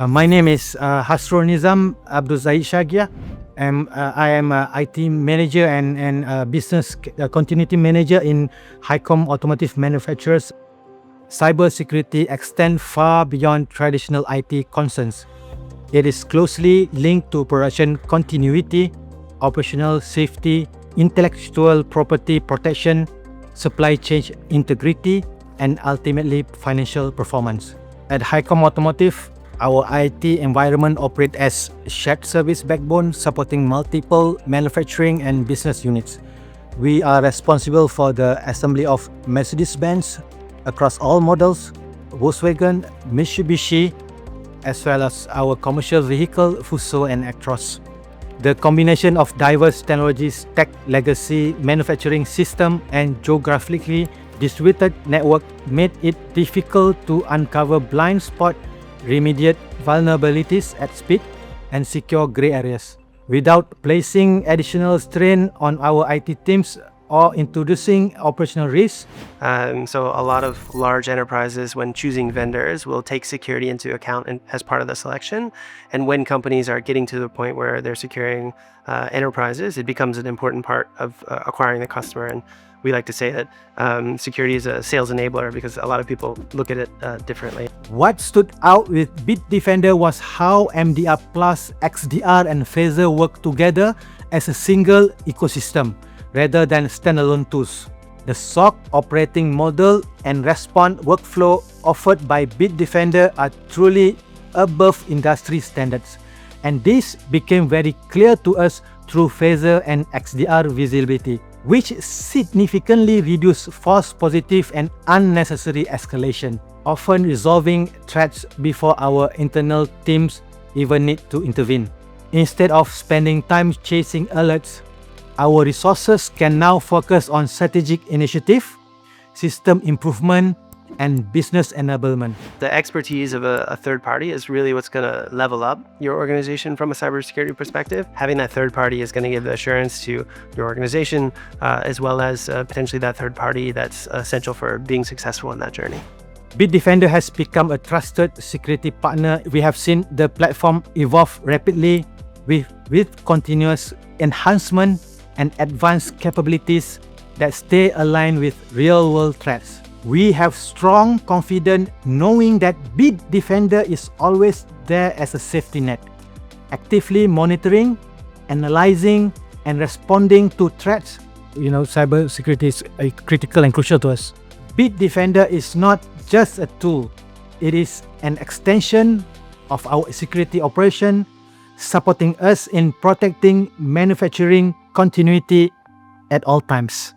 My name is Hasrul Nizam Abdul Zahid Shagia. I am a IT manager and business continuity manager in HICOM Automotive Manufacturers. Cybersecurity extends far beyond traditional IT concerns. It is closely linked to production continuity, operational safety, intellectual property protection, supply chain integrity, and ultimately financial performance. At HICOM Automotive, our IT environment operates as a shared service backbone supporting multiple manufacturing and business units. We are responsible for the assembly of Mercedes-Benz across all models, Volkswagen, Mitsubishi, as well as our commercial vehicle, Fuso and Actros. The combination of diverse technologies, tech legacy, manufacturing system, and geographically distributed network made it difficult to uncover blind spot, remediate vulnerabilities at speed, and secure gray areas without placing additional strain on our IT teams or introducing operational risks. So a lot of large enterprises, when choosing vendors, will take security into account as part of the selection. And when companies are getting to the point where they're securing enterprises, it becomes an important part of acquiring the customer. And we like to say that security is a sales enabler because a lot of people look at it differently. What stood out with Bitdefender was how MDR Plus, XDR, and PHASR work together as a single ecosystem rather than standalone tools. The SOC operating model and response workflow offered by Bitdefender are truly above industry standards, and this became very clear to us through PHASR and XDR visibility, which significantly reduce false positive and unnecessary escalation, often resolving threats before our internal teams even need to intervene. Instead of spending time chasing alerts, our resources can now focus on strategic initiative, system improvement, and business enablement. The expertise of a third party is really what's going to level up your organization from a cybersecurity perspective. Having that third party is going to give the assurance to your organization, as well as potentially that third party that's essential for being successful in that journey. Bitdefender has become a trusted security partner. We have seen the platform evolve rapidly with continuous enhancement and advanced capabilities that stay aligned with real-world threats. We have strong confidence knowing that Bitdefender is always there as a safety net, actively monitoring, analyzing, and responding to threats. Cybersecurity is critical and crucial to us. Bitdefender is not just a tool, it is an extension of our security operation, supporting us in protecting manufacturing continuity at all times.